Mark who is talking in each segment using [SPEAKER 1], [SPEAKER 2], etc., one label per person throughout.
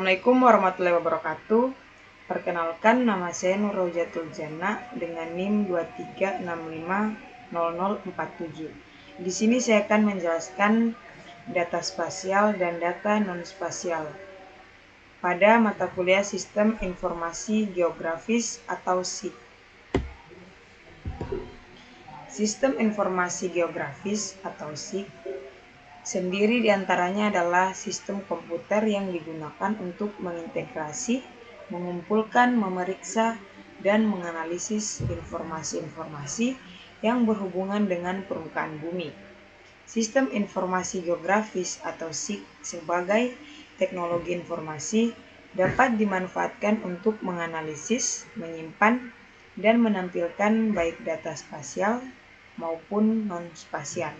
[SPEAKER 1] Assalamualaikum warahmatullahi wabarakatuh. Perkenalkan, nama saya Nurrojatul Jana dengan NIM 23650047. Di sini saya akan menjelaskan data spasial dan data non-spasial pada mata kuliah Sistem Informasi Geografis atau SIG. Sistem Informasi Geografis atau SIG sendiri diantaranya adalah sistem komputer yang digunakan untuk mengintegrasi, mengumpulkan, memeriksa, dan menganalisis informasi-informasi yang berhubungan dengan permukaan bumi. Sistem Informasi Geografis atau SIG sebagai teknologi informasi dapat dimanfaatkan untuk menganalisis, menyimpan, dan menampilkan baik data spasial maupun non-spasial.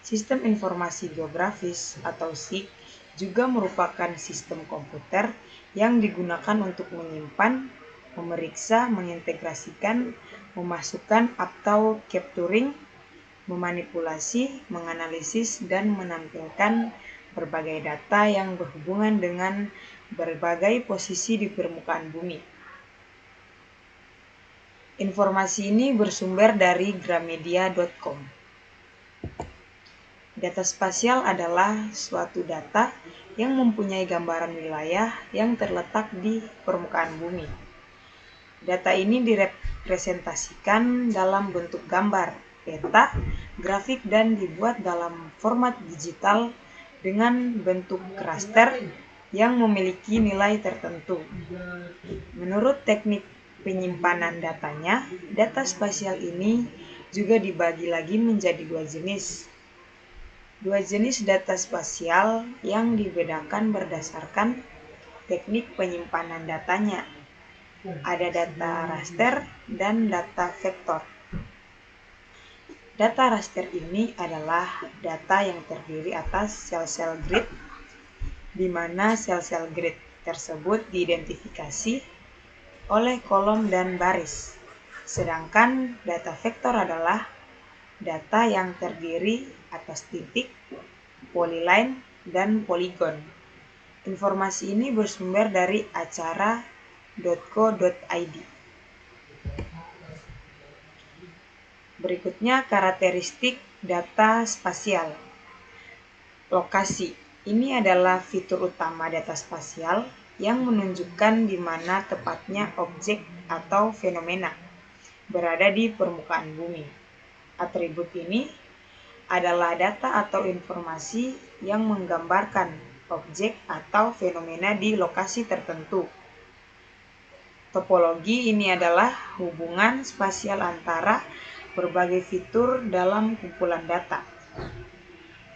[SPEAKER 1] Sistem Informasi Geografis atau SIG juga merupakan sistem komputer yang digunakan untuk menyimpan, memeriksa, mengintegrasikan, memasukkan atau capturing, memanipulasi, menganalisis, dan menampilkan berbagai data yang berhubungan dengan berbagai posisi di permukaan bumi. Informasi ini bersumber dari gramedia.com. Data spasial adalah suatu data yang mempunyai gambaran wilayah yang terletak di permukaan bumi. Data ini direpresentasikan dalam bentuk gambar, peta, grafik, dan dibuat dalam format digital dengan bentuk raster yang memiliki nilai tertentu. Menurut teknik penyimpanan datanya, data spasial ini juga dibagi lagi menjadi dua jenis data spasial yang dibedakan berdasarkan teknik penyimpanan datanya. Ada data raster dan data vektor. Data raster ini adalah data yang terdiri atas sel-sel grid, di mana sel-sel grid tersebut diidentifikasi oleh kolom dan baris. Sedangkan data vektor adalah data yang terdiri atas titik, polyline, dan poligon. Informasi ini bersumber dari acara.co.id. Berikutnya karakteristik data spasial. Lokasi. Ini adalah fitur utama data spasial yang menunjukkan di mana tepatnya objek atau fenomena berada di permukaan bumi. Atribut ini adalah data atau informasi yang menggambarkan objek atau fenomena di lokasi tertentu. Topologi ini adalah hubungan spasial antara berbagai fitur dalam kumpulan data.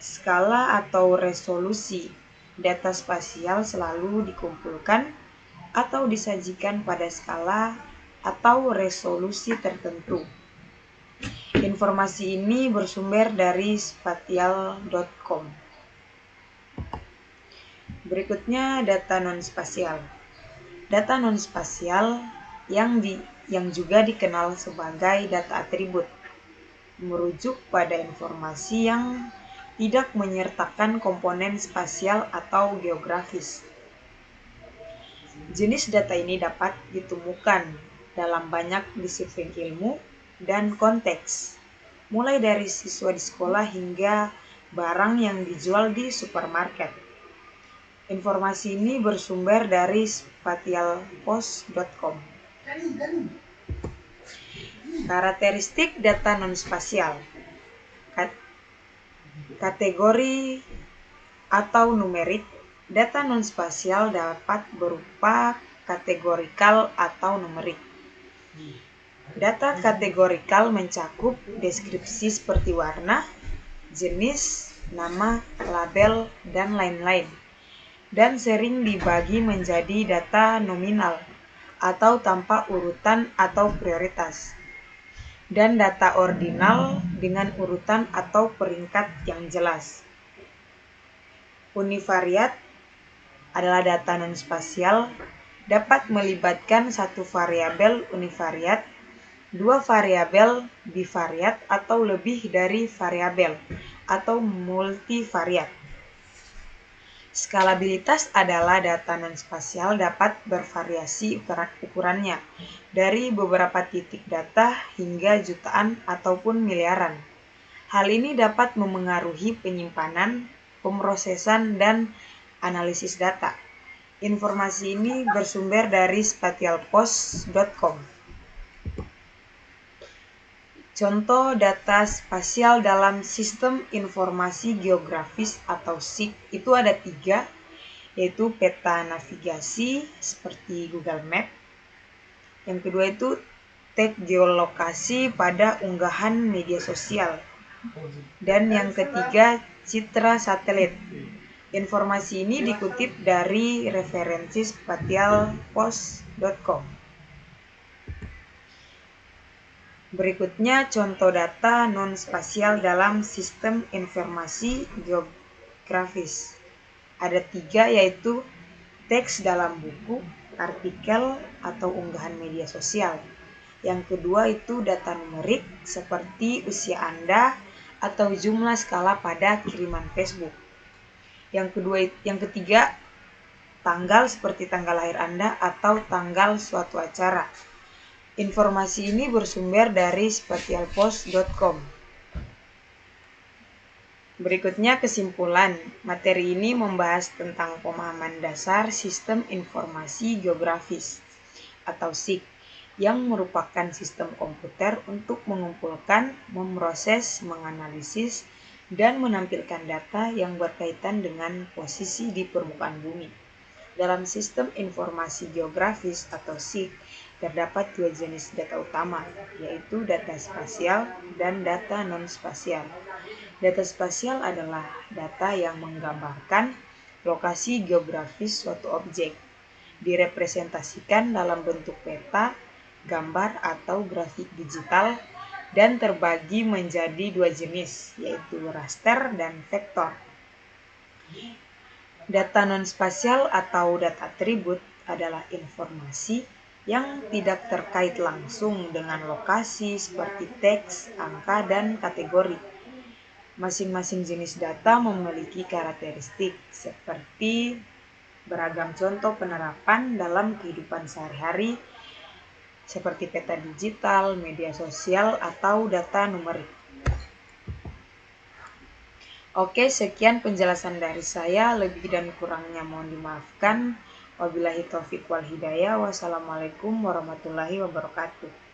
[SPEAKER 1] Skala atau resolusi data spasial selalu dikumpulkan atau disajikan pada skala atau resolusi tertentu. Informasi ini bersumber dari spatial.com. Berikutnya data non-spasial. Data non-spasial yang juga dikenal sebagai data atribut, merujuk pada informasi yang tidak menyertakan komponen spasial atau geografis. Jenis data ini dapat ditemukan dalam banyak disiplin ilmu dan konteks, mulai dari siswa di sekolah hingga barang yang dijual di supermarket. Informasi ini bersumber dari spatialpost.com. Karakteristik data non-spasial. Kategori atau numerik. Data non-spasial dapat berupa kategorikal atau numerik. Data kategorikal mencakup deskripsi seperti warna, jenis, nama, label, dan lain-lain, dan sering dibagi menjadi data nominal atau tanpa urutan atau prioritas, dan data ordinal dengan urutan atau peringkat yang jelas. Univariat adalah data non-spasial dapat melibatkan satu variabel univariat, dua variabel bivariat atau lebih dari variabel atau multivariat. Skalabilitas adalah data non-spasial dapat bervariasi ukurannya, dari beberapa titik data hingga jutaan ataupun miliaran. Hal ini dapat memengaruhi penyimpanan, pemrosesan, dan analisis data. Informasi ini bersumber dari spatialpost.com. Contoh data spasial dalam sistem informasi geografis atau SIG itu ada 3, yaitu peta navigasi seperti Google Map. Yang kedua itu tag geolokasi pada unggahan media sosial. Dan yang ketiga citra satelit. Informasi ini dikutip dari referensi spatialpost.com. Berikutnya contoh data non-spasial dalam sistem informasi geografis. Ada 3, yaitu teks dalam buku, artikel, atau unggahan media sosial. Yang kedua itu data numerik seperti usia Anda atau jumlah skala pada kiriman Facebook. Yang ketiga tanggal seperti tanggal lahir Anda atau tanggal suatu acara. Informasi ini bersumber dari spatialpost.com. Berikutnya kesimpulan. Materi ini membahas tentang pemahaman dasar sistem informasi geografis atau SIG yang merupakan sistem komputer untuk mengumpulkan, memproses, menganalisis, dan menampilkan data yang berkaitan dengan posisi di permukaan bumi. Dalam sistem informasi geografis atau SIG, terdapat 2 jenis data utama, yaitu data spasial dan data non-spasial. Data spasial adalah data yang menggambarkan lokasi geografis suatu objek, direpresentasikan dalam bentuk peta, gambar atau grafik digital, dan terbagi menjadi 2 jenis, yaitu raster dan vektor. Data non-spasial atau data atribut adalah informasi yang tidak terkait langsung dengan lokasi seperti teks, angka, dan kategori. Masing-masing jenis data memiliki karakteristik seperti beragam contoh penerapan dalam kehidupan sehari-hari seperti peta digital, media sosial, atau data numerik. Oke, sekian penjelasan dari saya. Lebih dan kurangnya mohon dimaafkan. Wabillahi taufiq wal hidayah. Wassalamualaikum warahmatullahi wabarakatuh.